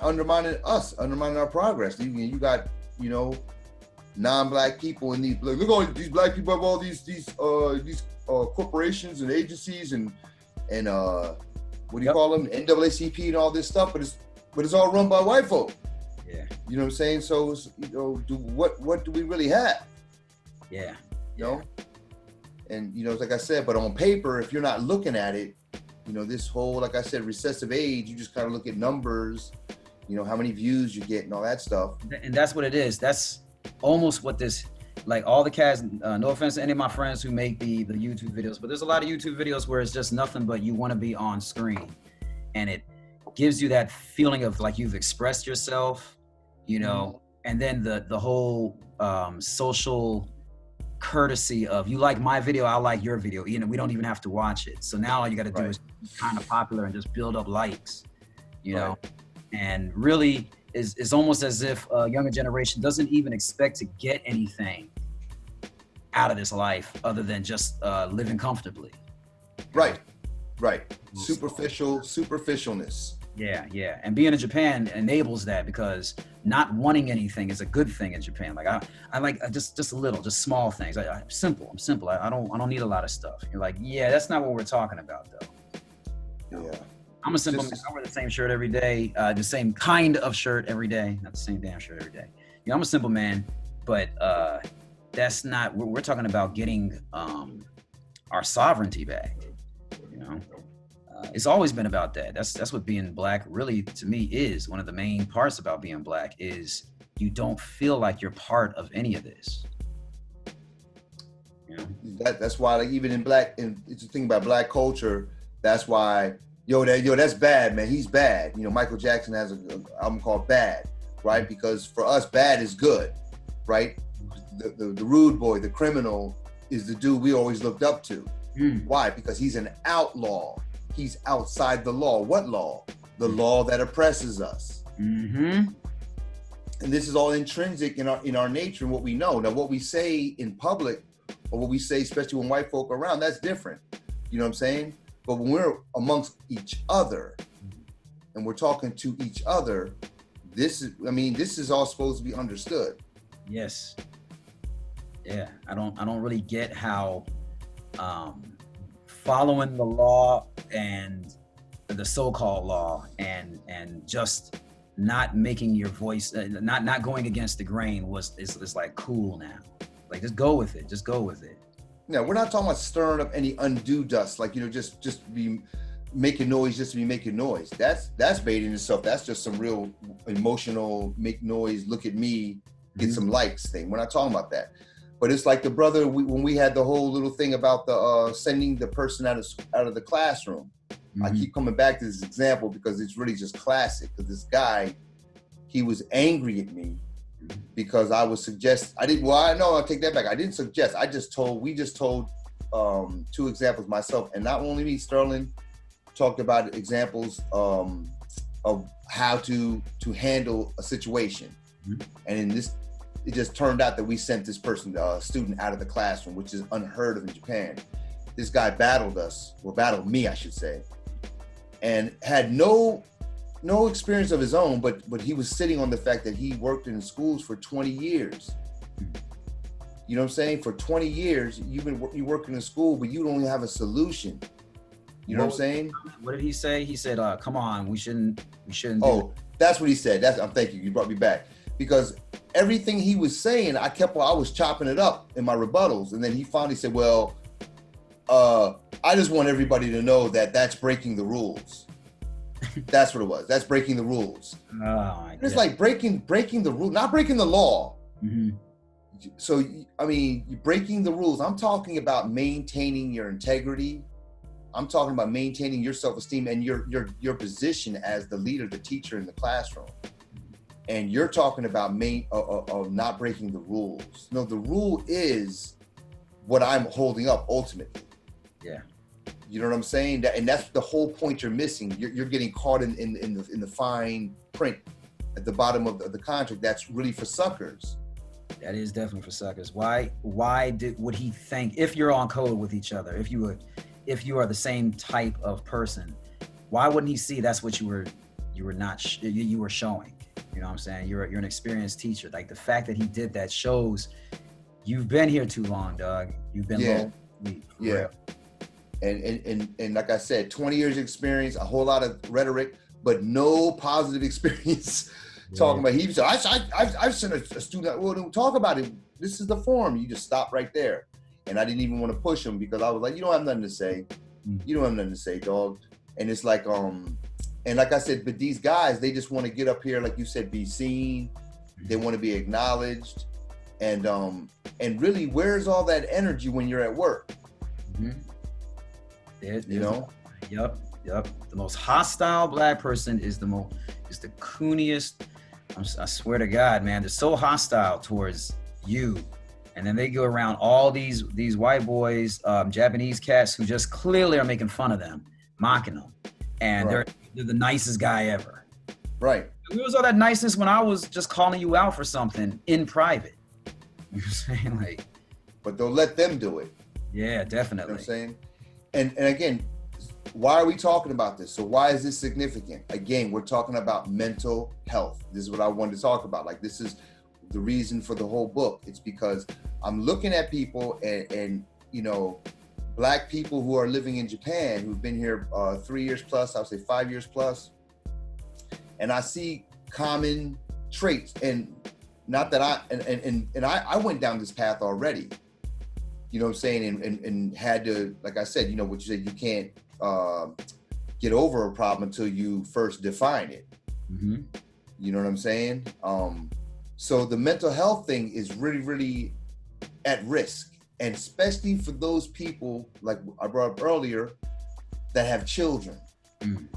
Speaker 1: undermining our progress. You got non-black people in these. Look, all these black people have all these corporations and agencies and what do you call them? NAACP and all this stuff, but it's all run by white folk.
Speaker 2: Yeah,
Speaker 1: you know what I'm saying? So what do we really have?
Speaker 2: Yeah,
Speaker 1: And like I said, but on paper, if you're not looking at it, this whole, like I said, recessive age, you just kind of look at numbers, how many views you get and all that stuff.
Speaker 2: And that's what it is. That's almost what this like all the cats, no offense to any of my friends who make the YouTube videos, but there's a lot of YouTube videos where it's just nothing but you want to be on screen, and it gives you that feeling of like you've expressed yourself, you know, and then the whole social courtesy of you like my video, I like your video, you know, we don't even have to watch it. So now all you got to do is be kind of popular and just build up likes, you know, and really is almost as if a younger generation doesn't even expect to get anything out of this life other than just living comfortably.
Speaker 1: Right. Superficialness.
Speaker 2: Yeah. And being in Japan enables that, because not wanting anything is a good thing in Japan. Like I like just a little, just small things. I'm simple. I don't need a lot of stuff. You're like, yeah, that's not what we're talking about though.
Speaker 1: Yeah.
Speaker 2: I'm a simple man. I wear the same shirt every day, the same kind of shirt every day, not the same damn shirt every day. You know, I'm a simple man, but that's not, we're talking about getting our sovereignty back, you know? It's always been about that. That's what being black really, to me, is. One of the main parts about being black is you don't feel like you're part of any of this. You know?
Speaker 1: That's why, like, even in black, and it's the thing about black culture, that's why, that's bad, man. He's bad. You know, Michael Jackson has an album called Bad, right? Because for us, bad is good, right? The rude boy, the criminal, is the dude we always looked up to. Why? Because he's an outlaw. He's outside the law. What law? The law that oppresses us. And this is all intrinsic in our nature and what we know. Now, what we say in public, or what we say, especially when white folk are around, that's different. You know what I'm saying? But when we're amongst each other and we're talking to each other, this is all supposed to be understood.
Speaker 2: Yes. Yeah. I don't really get how following the law and the so-called law and just not making your voice, not going against the grain is like cool now. Like, just go with it.
Speaker 1: No, we're not talking about stirring up any undue dust, like, you know, just be making noise just to be making noise. That's baiting itself. That's just some real emotional, make noise, look at me, get some likes thing. We're not talking about that. But it's like the brother, when we had the whole little thing about the sending the person out of the classroom. I keep coming back to this example because it's really just classic. Because this guy, he was angry at me because I was I'll take that back. I didn't suggest. We just told 2 examples myself, and not only me, Sterling talked about examples of how to handle a situation. And in this, it just turned out that we sent this person, student, out of the classroom, which is unheard of in Japan. This guy battled me, I should say, and had no experience of his own, but he was sitting on the fact that he worked in schools for 20 years. You know what I'm saying? For 20 years, you working in school, but you don't have a solution. You know what I'm saying?
Speaker 2: What did he say? He said, come on, we shouldn't.
Speaker 1: Oh, that's what he said. I'm thanking you. You brought me back. Because everything he was saying, I was chopping it up in my rebuttals. And then he finally said, well, I just want everybody to know that that's breaking the rules. That's what it was. That's breaking the rules. It's like breaking the rule, not breaking the law. So, I mean, you're breaking the rules. I'm talking about maintaining your integrity. I'm talking about maintaining your self-esteem and your position as the leader, the teacher in the classroom. And you're talking about not breaking the rules. No, the rule is what I'm holding up ultimately.
Speaker 2: Yeah.
Speaker 1: You know what I'm saying? And that's the whole point you're missing. You're getting caught in the fine print at the bottom of the contract. That's really for suckers.
Speaker 2: That is definitely for suckers. Why would he think, if you're on code with each other, if you are the same type of person, why wouldn't he see that's what you were showing? You know what I'm saying? You're an experienced teacher. Like, the fact that he did that shows you've been here too long, dog. You've been low.
Speaker 1: Yeah. And like I said, 20 years experience, a whole lot of rhetoric, but no positive experience talking about. He said, I've sent a student, well, don't talk about it. This is the forum. You just stop right there. And I didn't even want to push him because I was like, you don't have nothing to say. You don't have nothing to say, dog. And it's like, and like I said, but these guys, they just want to get up here, like you said, be seen. They want to be acknowledged. And really, where's all that energy when you're at work? You know?
Speaker 2: Yep. The most hostile black person is the cooniest. I swear to God, man, they're so hostile towards you. And then they go around all these white boys, Japanese cats who just clearly are making fun of them, mocking them. And they're the nicest guy ever.
Speaker 1: Right.
Speaker 2: It was all that niceness when I was just calling you out for something in private. You know what I'm saying? Like,
Speaker 1: but they'll let them do it.
Speaker 2: Yeah, definitely.
Speaker 1: You know what I'm saying? And again, why are we talking about this? So why is this significant? Again, we're talking about mental health. This is what I wanted to talk about. Like, this is the reason for the whole book. It's because I'm looking at people and you know, black people who are living in Japan, who've been here 3 years plus, I would say 5 years plus. And I see common traits, and not that I went down this path already, you know what I'm saying? And had to, like I said, you know what you said, you can't get over a problem until you first define it.
Speaker 2: Mm-hmm.
Speaker 1: You know what I'm saying? So the mental health thing is really, really at risk. And especially for those people, like I brought up earlier, that have children.
Speaker 2: Mm.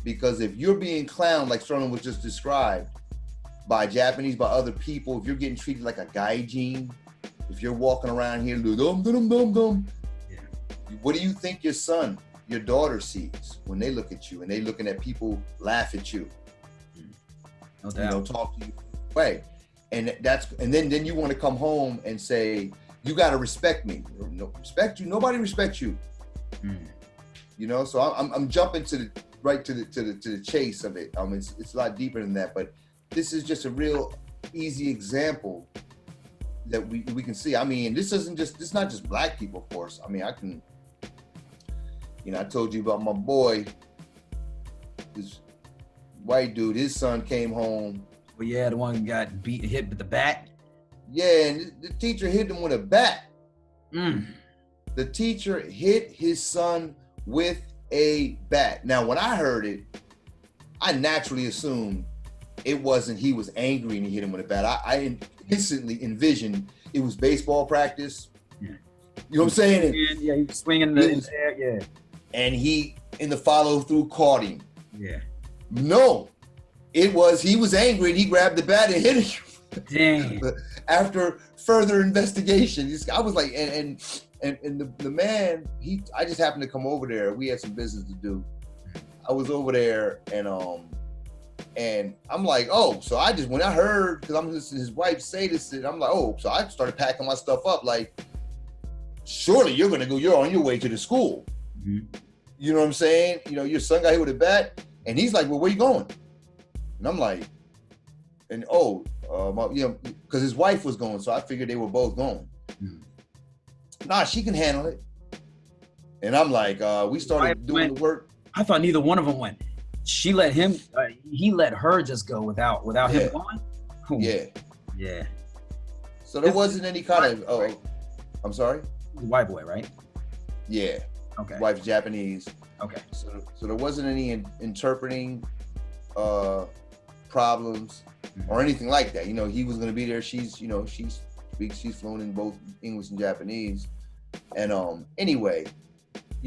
Speaker 1: Because if you're being clowned, like Sterling was just described, by Japanese, by other people, if you're getting treated like a gaijin, if you're walking around here, yeah. What do you think your son, your daughter sees when they look at you and they looking at people laugh at you?
Speaker 2: No doubt.
Speaker 1: You know, talk to you. Right. And then you want to come home and say, you got to respect me. No, respect you. Nobody respects you.
Speaker 2: Mm.
Speaker 1: You know, so I'm jumping to the chase of it. It's a lot deeper than that, but this is just a real easy example that we can see. I mean, this is not just black people, of course. I mean, I told you about my boy, this white dude, his son came home.
Speaker 2: Well, yeah, the one who got hit with the bat.
Speaker 1: Yeah, and the teacher hit him with a bat.
Speaker 2: Mm.
Speaker 1: The teacher hit his son with a bat. Now, when I heard it, I naturally assumed it wasn't he was angry and he hit him with a bat. I instantly envisioned it was baseball practice. Yeah. You know what I'm saying?
Speaker 2: Yeah, he was swinging the air, yeah.
Speaker 1: And he, in the follow through, caught him.
Speaker 2: Yeah.
Speaker 1: No, he was angry and he grabbed the bat and hit him.
Speaker 2: Damn.
Speaker 1: After further investigation, I was like, and the man, I just happened to come over there. We had some business to do. I was over there and I'm like, oh, so when I heard, because I'm listening to his wife say this, and I'm like, oh, so I started packing my stuff up. Like, surely you're on your way to the school. Mm-hmm. You know what I'm saying? You know, your son got hit with a bat, and he's like, well, where you going? And I'm like, because his wife was going, so I figured they were both going. Mm-hmm. Nah, she can handle it. And I'm like, we started doing the work.
Speaker 2: I thought neither one of them went. She let him, he let her just go without him going? Ooh.
Speaker 1: Yeah.
Speaker 2: Yeah.
Speaker 1: So there wasn't any kind of,
Speaker 2: right?
Speaker 1: I'm sorry?
Speaker 2: White boy, right?
Speaker 1: Yeah.
Speaker 2: Okay.
Speaker 1: Wife's Japanese.
Speaker 2: Okay.
Speaker 1: So there wasn't any interpreting problems or anything like that. You know, he was going to be there. She's fluent in both English and Japanese. And anyway,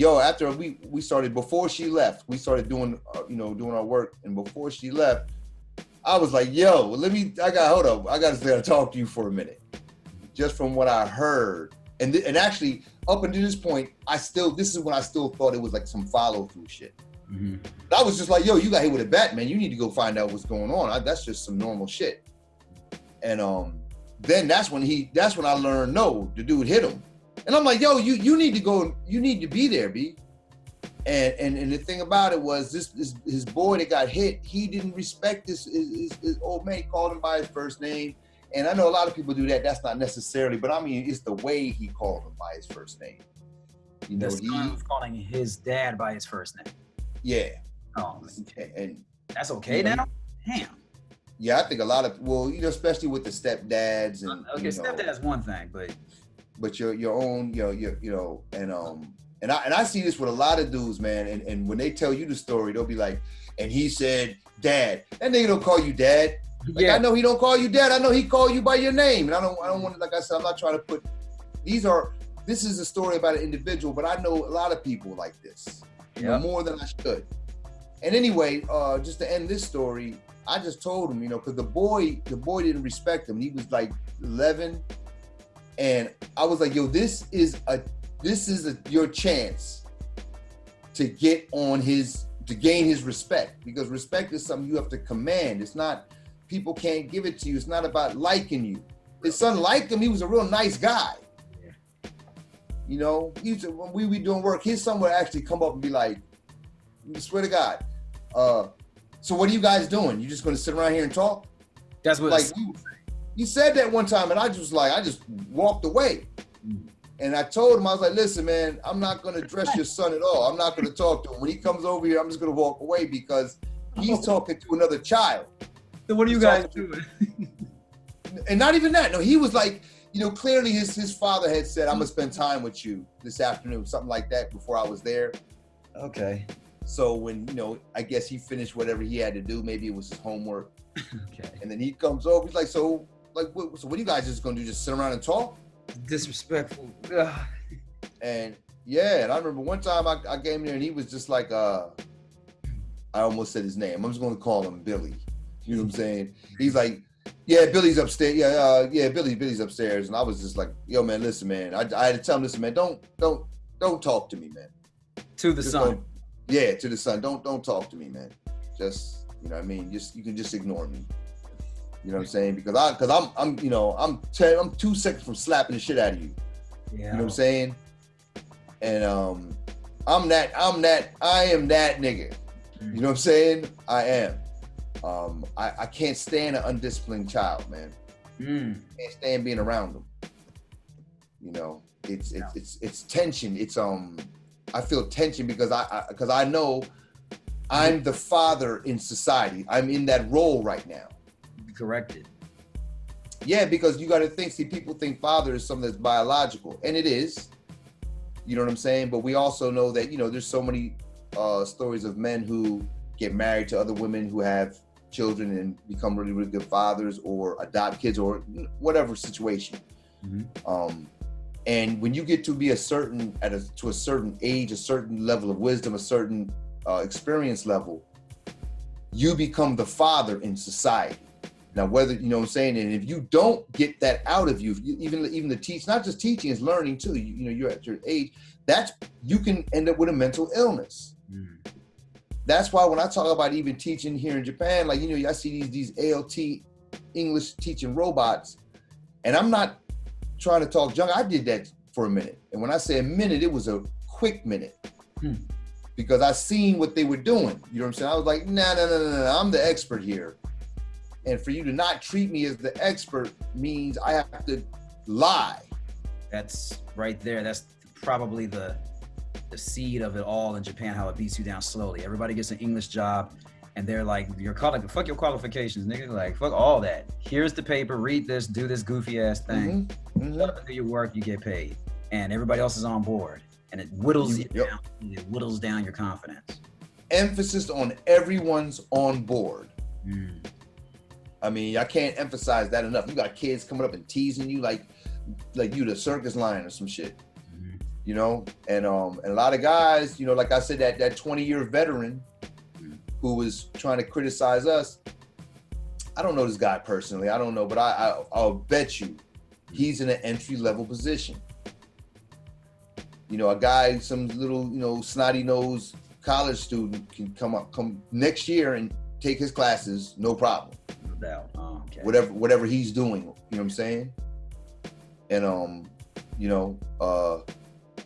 Speaker 1: after we started, before she left, we started doing our work. And before she left, I was like, I got to talk to you for a minute. Just from what I heard. And actually, up until this point, this is when I still thought it was like some follow through shit. Mm-hmm. I was just like, you got hit with a bat, man. You need to go find out what's going on. That's just some normal shit. And then that's when I learned, no, the dude hit him. And I'm like, you need to go, you need to be there, B. And the thing about it was his boy that got hit, he didn't respect his old man. He called him by his first name. And I know a lot of people do that. That's not necessarily, but I mean, it's the way he called him by his first name. You know,
Speaker 2: he was calling his dad by his first name.
Speaker 1: Yeah.
Speaker 2: Oh,
Speaker 1: and
Speaker 2: that's okay now? Damn.
Speaker 1: Yeah, I think a lot of, especially with the stepdads and
Speaker 2: stepdad's one thing,
Speaker 1: but your own, and I see this with a lot of dudes, man. And when they tell you the story, they'll be like, and he said, dad. That nigga don't call you dad. Like, I know he don't call you dad. I know he call you by your name. And I don't want to, like I said, I'm not trying to put, this is a story about an individual, but I know a lot of people like this, you know, more than I should. And anyway, just to end this story, I just told him, you know, because the boy didn't respect him. He was like 11. And I was like, yo, this is your chance to get on to gain his respect, because respect is something you have to command. It's not, people can't give it to you. It's not about liking you. His son liked him. He was a real nice guy. You know, when we were doing work, his son would actually come up and be like, I swear to God, so what are you guys doing? You just going to sit around here and talk?
Speaker 2: That's what
Speaker 1: like he said that one time, and I just walked away. And I told him, I was like, listen, man, I'm not going to address your son at all. I'm not going to talk to him. When he comes over here, I'm just going to walk away, because he's talking to another child.
Speaker 2: So what are you guys doing?
Speaker 1: And not even that. No, he was like, you know, clearly his father had said, I'm going to spend time with you this afternoon, something like that, before I was there.
Speaker 2: Okay.
Speaker 1: So when, you know, I guess he finished whatever he had to do, maybe it was his homework.
Speaker 2: Okay.
Speaker 1: And then he comes over, he's like, so what are you guys just going to do? Just sit around and talk?
Speaker 2: Disrespectful.
Speaker 1: And yeah, and I remember one time I came there and he was just like, I almost said his name. I'm just going to call him Billy. You know what I'm saying? He's like, yeah, Billy's upstairs. Yeah, Billy's upstairs. And I was just like, yo, man, listen, man. I had to tell him, listen, man, don't talk to me, man.
Speaker 2: To the son.
Speaker 1: Yeah, to the son. Don't talk to me, man. Just, you know what I mean? You can just ignore me. You know what I'm saying? Because I'm 2 seconds from slapping the shit out of you. Yeah. You know what I'm saying? And I am that nigga. You know what I'm saying? I am. I can't stand an undisciplined child, man. Can't stand being around them. You know, it's tension. It's I feel tension because I know I'm the father in society. I'm in that role right now.
Speaker 2: Corrected.
Speaker 1: Yeah, because you got to think, people think father is something that's biological, and it is. You know what I'm saying? But we also know that, you know, there's so many stories of men who get married to other women who have children and become really, really good fathers, or adopt kids, or whatever situation. Mm-hmm. And when you get to be to a certain age, a certain level of wisdom, a certain experience level, you become the father in society. Now, whether, you know what I'm saying, and if you don't get that out of you, even the teach, not just teaching, is learning too. You know, you're at your age, you can end up with a mental illness. That's why when I talk about even teaching here in Japan, like, you know, I see these ALT English teaching robots, and I'm not trying to talk junk. I did that for a minute. And when I say a minute, it was a quick minute. Because I seen what they were doing. You know what I'm saying? I was like, no, I'm the expert here. And for you to not treat me as the expert means I have to lie.
Speaker 2: That's right there. That's probably the seed of it all in Japan, how it beats you down slowly. Everybody gets an English job and they're like, fuck your qualifications, nigga. Like, fuck all that. Here's the paper, read this, do this goofy ass thing. Shut up and do your work, you get paid. And everybody else is on board. And it whittles you down. It whittles down your confidence.
Speaker 1: Emphasis on everyone's on board. I mean, I can't emphasize that enough. You got kids coming up and teasing you like you the circus lion or some shit. You know, and a lot of guys, you know, like I said, that 20-year veteran who was trying to criticize us. I don't know this guy personally. I don't know, but I'll bet you he's in an entry-level position. You know, a guy, some little, you know, snotty-nosed college student can come next year and take his classes, no problem.
Speaker 2: No doubt. Okay.
Speaker 1: Whatever he's doing, you know what I'm saying? And you know,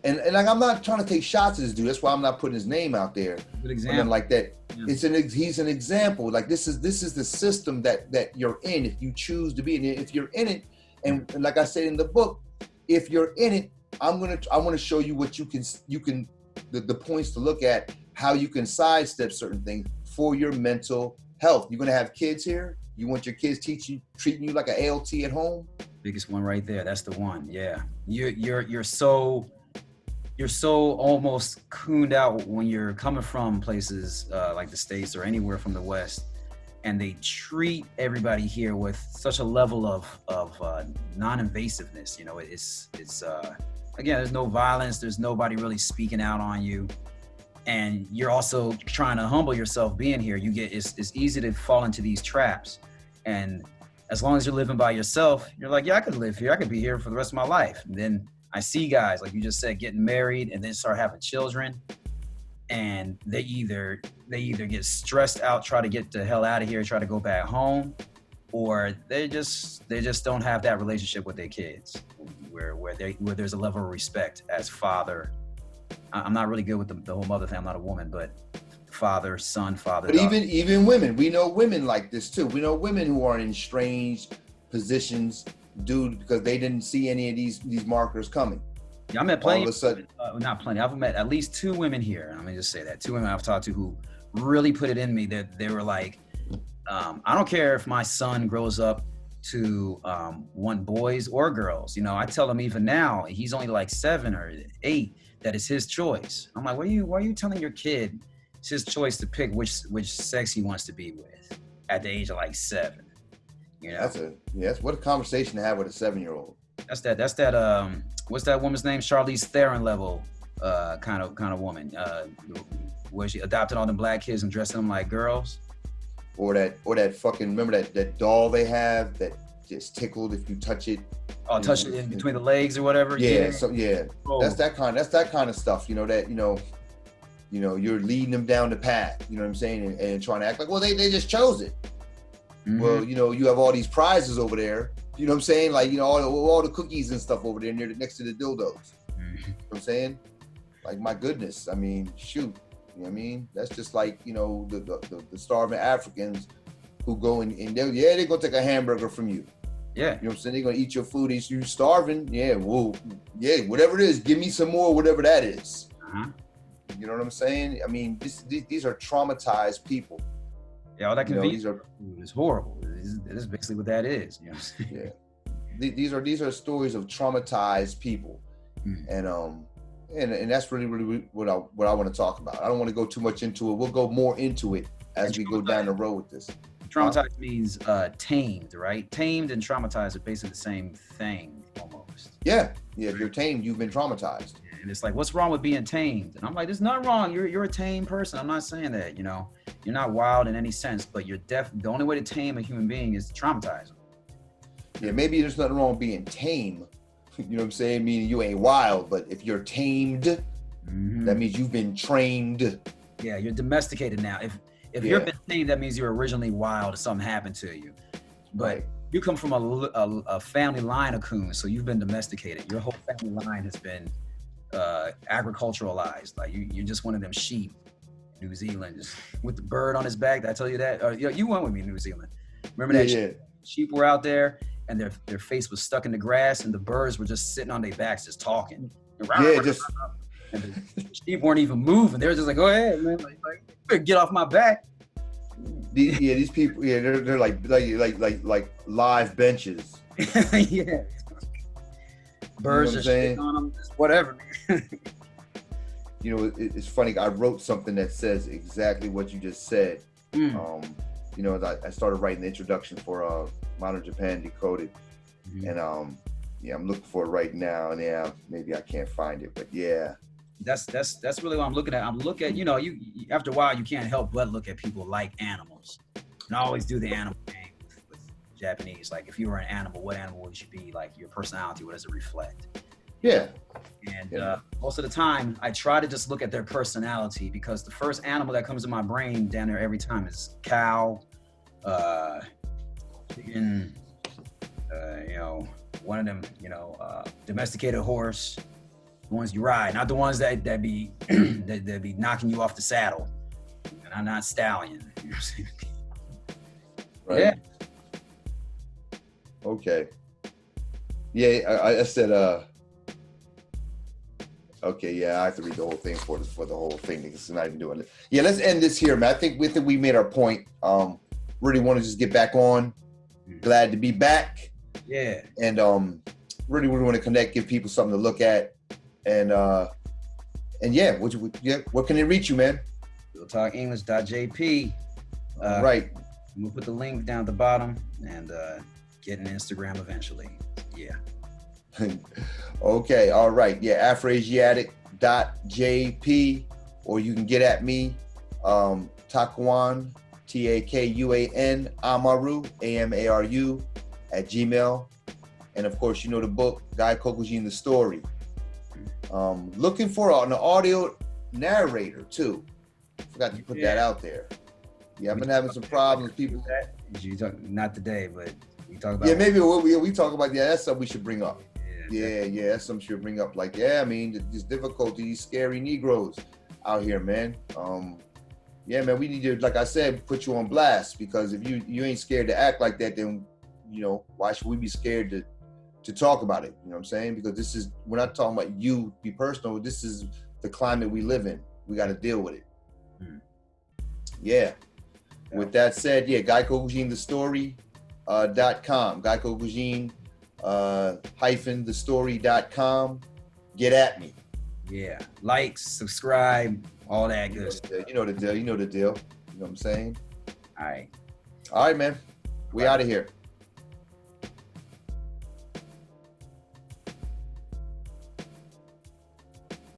Speaker 1: and like, I'm not trying to take shots at this dude. That's why I'm not putting his name out there.
Speaker 2: Good example.
Speaker 1: Like that. Yeah. He's an example. Like, this is the system that you're in if you choose to be in it. If you're in it, and like I said in the book, if you're in it, I want to show you what you can the points to look at, how you can sidestep certain things for your mental health. You're gonna have kids here. You want your kids treating you like an ALT at home?
Speaker 2: Biggest one right there. That's the one. Yeah. You're so almost cooned out when you're coming from places like the States or anywhere from the West, and they treat everybody here with such a level of non-invasiveness. You know, it's again, there's no violence, there's nobody really speaking out on you, and you're also trying to humble yourself being here. It's easy to fall into these traps, and as long as you're living by yourself, you're like, yeah, I could live here, I could be here for the rest of my life. And then I see guys, like you just said, getting married and then start having children, and they either get stressed out, try to get the hell out of here, try to go back home, or they just don't have that relationship with their kids where there's a level of respect as father. I'm not really good with the whole mother thing. I'm not a woman, but father, son, father.
Speaker 1: But even women, we know women like this too. We know women who are in strange positions due because they didn't see any of these markers coming.
Speaker 2: Yeah, I met plenty.
Speaker 1: All of a sudden,
Speaker 2: not plenty. I've met at least 2 women here. Let me just say that 2 women I've talked to who really put it in me that they were like, I don't care if my son grows up to want boys or girls. You know, I tell him even now, he's only like 7 or 8, that it's his choice. I'm like, why are you telling your kid it's his choice to pick which sex he wants to be with at the age of like 7? You know,
Speaker 1: that's what a conversation to have with a 7-year-old.
Speaker 2: That's that what's that woman's name? Charlize Theron level kind of woman. Where she adopted all them black kids and dressing them like girls.
Speaker 1: Or that fucking, remember that doll they have that just tickled if you touch it.
Speaker 2: Oh, touch it in between the legs or whatever.
Speaker 1: Yeah. So yeah, oh. That's that kind of stuff. You know that you're leading them down the path. You know what I'm saying, and trying to act like, well, they just chose it. Mm-hmm. Well, you have all these prizes over there. You know what I'm saying, like all the cookies and stuff over there next to the dildos. Mm-hmm. You know what I'm saying, like my goodness. I mean, shoot. You know what I mean? That's just like, the starving Africans who go and they're gonna take a hamburger from you.
Speaker 2: Yeah.
Speaker 1: You know what I'm saying? They're gonna eat your food. You're starving. Yeah, well, yeah, whatever it is, give me some more, whatever that is. Uh-huh. You know what I'm saying? I mean, these are traumatized people.
Speaker 2: Yeah, all that convenience is horrible. This is basically what that is. You know what I'm saying?
Speaker 1: Yeah. These are stories of traumatized people. Mm. And that's really what I want to talk about. I don't want to go too much into it. We'll go more into it as we go down the road with this.
Speaker 2: Traumatized means tamed, right? Tamed and traumatized are basically the same thing almost.
Speaker 1: Yeah. If you're tamed, you've been traumatized.
Speaker 2: And it's like, what's wrong with being tamed? And I'm like, there's nothing wrong. You're a tamed person. I'm not saying that. You're not wild in any sense, but the only way to tame a human being is to traumatize them.
Speaker 1: Yeah, maybe there's nothing wrong with being tame. You know what I'm saying? Meaning you ain't wild, but if you're tamed, mm-hmm. that means you've been trained.
Speaker 2: Yeah, you're domesticated now. If you've been tamed, that means you were originally wild or something happened to you. But you come from a family line of coons, so you've been domesticated. Your whole family line has been agriculturalized. Like you're just one of them sheep in New Zealand, just with the bird on his back. Did I tell you that? You went with me in New Zealand. Remember that? Yeah. Sheep were out there. And their face was stuck in the grass, and the birds were just sitting on their backs, just talking. And the sheep weren't even moving. They were just like, "Go ahead, man! Like get off my back."
Speaker 1: These people, they're like live benches.
Speaker 2: Yeah. Birds just sitting on them, just whatever.
Speaker 1: It's funny. I wrote something that says exactly what you just said. I started writing the introduction for Modern Japan Decoded, mm-hmm. and I'm looking for it right now, and maybe I can't find it, but
Speaker 2: that's really what I'm looking at. I'm looking at you after a while you can't help but look at people like animals, and I always do the animal thing with Japanese. Like if you were an animal, what animal would you be? Like your personality, what does it reflect?
Speaker 1: Yeah.
Speaker 2: And most of the time, I try to just look at their personality, because the first animal that comes to my brain down there every time is cow, chicken, one of them, domesticated horse, the ones you ride, not the ones that be that be knocking you off the saddle. And I'm not stallion. You know what I'm saying?
Speaker 1: Right. Yeah. Okay. Yeah, I said. Okay, yeah, I have to read the whole thing for the whole thing because it's not even doing it. Yeah, let's end this here, man. I think we made our point. Really want to just get back on. Glad to be back.
Speaker 2: Yeah.
Speaker 1: And really want to connect, give people something to look at, and where can they reach you, man?
Speaker 2: RealTalkEnglish.jp.
Speaker 1: Right.
Speaker 2: We'll put the link down at the bottom and get an Instagram eventually. Yeah.
Speaker 1: Okay, all right. Yeah, Afroasiatic.jp, or you can get at me, Takuan, Takuan, Amaru, Amaru, at Gmail. And of course, you know the book, Guy Kokujin, The Story. Looking for an audio narrator too. Forgot to put that out there. Yeah, I've been having some problems. People.
Speaker 2: You talk, not today, but we talk about.
Speaker 1: Yeah, maybe we talk about. Yeah, that's something we should bring up. Yeah, that's something we should bring up. Like, yeah, I mean, this difficulty, these scary Negroes out here, man. Yeah, man, we need to, like I said, put you on blast, because if you ain't scared to act like that, then why should we be scared to talk about it? You know what I'm saying? Because we're not talking about you be personal. This is the climate we live in. We got to deal with it. Yeah. With that said, yeah, GuyKokujinTheStory.com. GuyKokujin -thestory.com. Get at me.
Speaker 2: Yeah. Like, subscribe, all that good stuff.
Speaker 1: You know the deal. You know what I'm saying?
Speaker 2: All right.
Speaker 1: All right, man. We out of here.